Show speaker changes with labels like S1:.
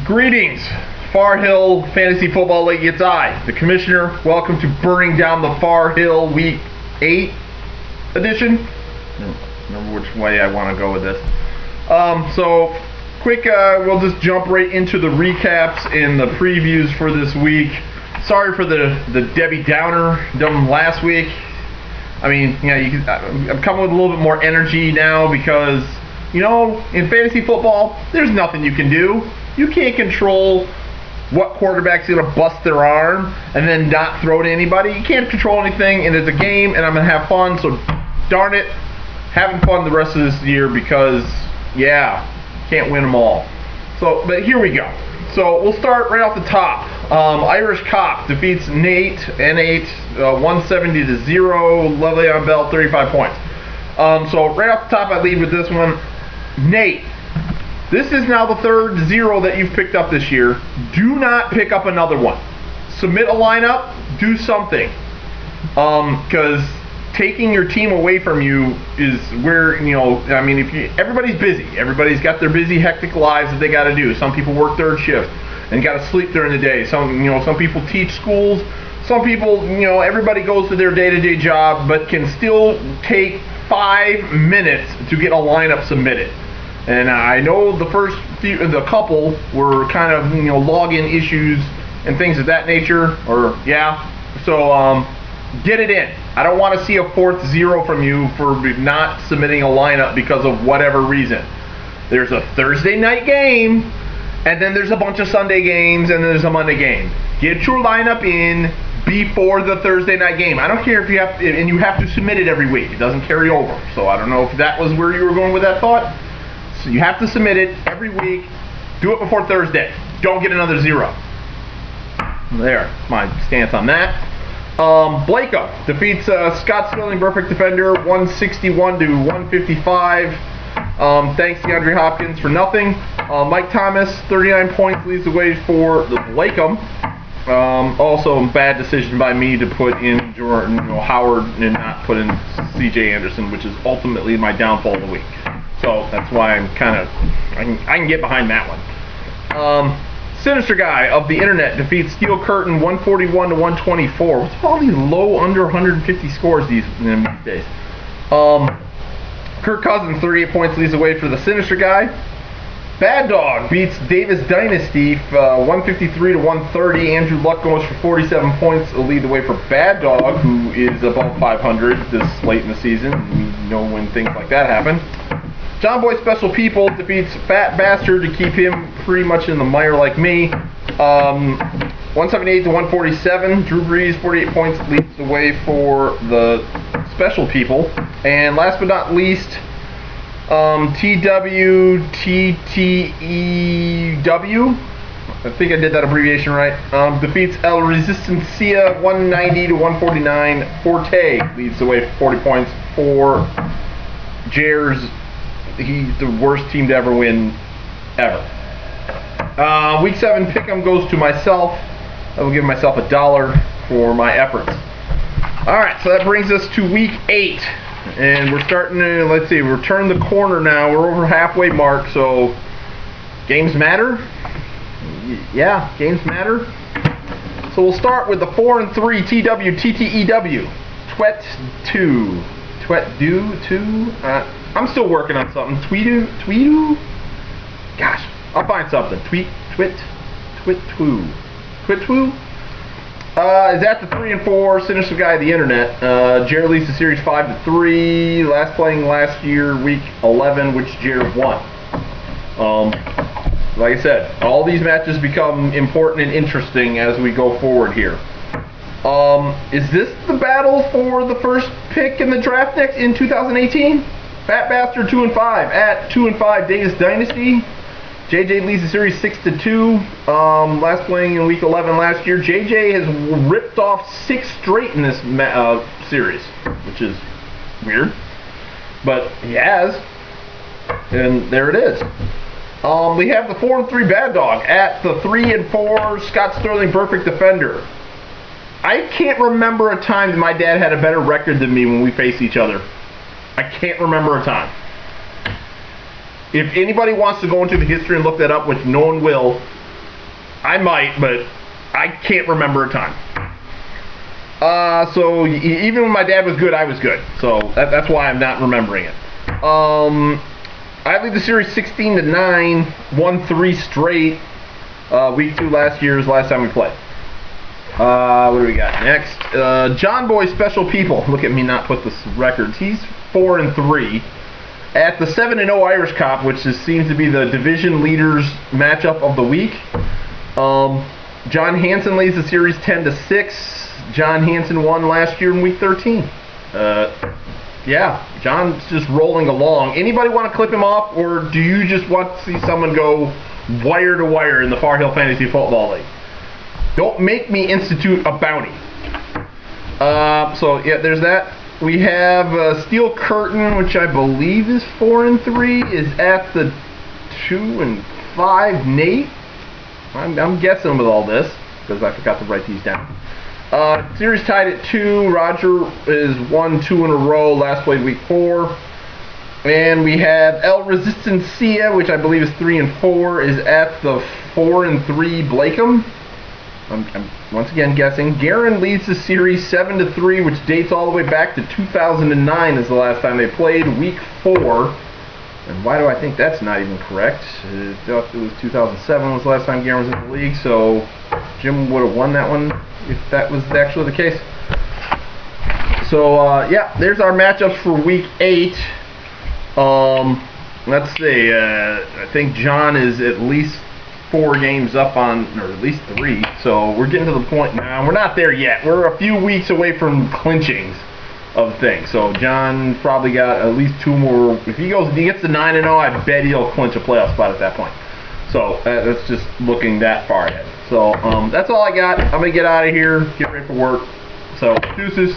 S1: Greetings, Far Hill Fantasy Football League. It's I, the Commissioner. Welcome to Burning Down the Far Hill Week 8 edition. I don't remember which way I want to go with this. We'll just jump right into the recaps and the previews for this week. Sorry for the Debbie Downer done last week. I mean, I'm coming with a little bit more energy now because, in fantasy football, there's nothing you can do. You can't control what quarterback's going to bust their arm and then not throw to anybody. You can't control anything, and it's a game, and I'm going to have fun, so darn it, having fun the rest of this year because, can't win them all. But here we go. So we'll start right off the top. Irish Cop defeats Nate, N8, 170-0. Le'Veon Bell, 35 points. So right off the top, I lead with this one. Nate, this is now the third 0 that you've picked up this year. Do not pick up another one. Submit a lineup. Do something. Because taking your team away from you is where, everybody's busy. Everybody's got their busy, hectic lives that they got to do. Some people work third shift and got to sleep during the day. Some people teach schools. Some people, everybody goes to their day-to-day job, but can still take 5 minutes to get a lineup submitted. And I know the couple were kind of, login issues and things of that nature, So, get it in. I don't want to see a fourth 0 from you for not submitting a lineup because of whatever reason. There's a Thursday night game, and then there's a bunch of Sunday games, and then there's a Monday game. Get your lineup in before the Thursday night game. I don't care if you have to submit it every week. It doesn't carry over. So I don't know if that was where you were going with that thought. So you have to submit it every week. Do it before Thursday. Don't get another 0. There, my stance on that. Blakeup defeats Scott Sterling, Perfect Defender, 161-155. Thanks DeAndre Hopkins for nothing. Mike Thomas, 39 points, leads the way for the Blakeup. Also, bad decision by me to put in Jordan Howard and not put in C.J. Anderson, which is ultimately my downfall of the week. So that's why I can get behind that one. Sinister Guy of the Internet defeats Steel Curtain 141-124. What's all these low under 150 scores these days? Kirk Cousins 38 points leads the way for the Sinister Guy. Bad Dog beats Davis Dynasty 153-130. Andrew Luck goes for 47 points to lead the way for Bad Dog, who is above 500 this late in the season. We know when things like that happen. John Boy Special People defeats Fat Bastard to keep him pretty much in the mire like me. 178-147. Drew Brees, 48 points, leads the way for the Special People. And last but not least, TWTTEW, I think I did that abbreviation right, defeats El Resistencia 190-149. Forte leads the way for 40 points for Jair's. He's the worst team to ever win, ever. Week 7 pick'em goes to myself. I will give myself $1 for my efforts. Alright, so that brings us to week 8. And we're starting to, we're turning the corner now. We're over halfway mark, so games matter. Yeah, games matter. So we'll start with the 4-3 TWTTEW. Twet2. I'm still working on something. Tweetu? Gosh, I'll find something. Twitwoo. Is at the 3-4 Sinister Guy of the Internet. Jared leads the series 5-3. Last playing last year, week 11, which Jared won. Like I said, all these matches become important and interesting as we go forward here. Is this the battle for the first pick in the draft next in 2018? Fat Bastard 2-5 at 2-5 Davis Dynasty. JJ leads the series 6-2. Last playing in week 11 last year. JJ has ripped off 6 straight in this series, which is weird, but he has. And there it is. We have the 4-3 Bad Dog at the 3-4 Scott Sterling Perfect Defender. I can't remember a time that my dad had a better record than me when we faced each other. I can't remember a time. If anybody wants to go into the history and look that up, which no one will, I might, but I can't remember a time. So even when my dad was good, I was good. So that's why I'm not remembering it. I lead the series 16-9, won 3 straight. Week 2 last year is the last time we played. What do we got next? John Boy Special People. Look at me not put the records. He's 4-3 at the 7-0 Irish Cup, which seems to be the division leaders matchup of the week. John Hansen leads the series 10-6. John Hansen won last year in week 13. Yeah, John's just rolling along. Anybody want to clip him off, or do you just want to see someone go wire to wire in the Far Hill Fantasy Football League? Don't make me institute a bounty. So yeah, there's that. We have Steel Curtain, which I believe is 4-3, is at the 2-5 Nate. I'm guessing with all this because I forgot to write these down. Series tied at 2. Roger is 1-2 in a row. Last played week 4. And we have El Resistencia, which I believe is 3-4, is at the 4-3 Blakeham. I'm once again guessing. Garen leads the series 7-3, which dates all the way back to 2009 is the last time they played. Week 4. And why do I think that's not even correct? It was 2007 was the last time Garen was in the league, so Jim would have won that one if that was actually the case. So, yeah, there's our matchups for week 8. Let's see, I think John is at least 4 games up on, or at least 3, so we're getting to the point now. We're not there yet. We're a few weeks away from clinchings of things. So John probably got at least 2 more. If he gets to 9-0, I bet he'll clinch a playoff spot at that point. So that's just looking that far ahead. So that's all I got. I'm gonna get out of here, get ready for work. So deuces.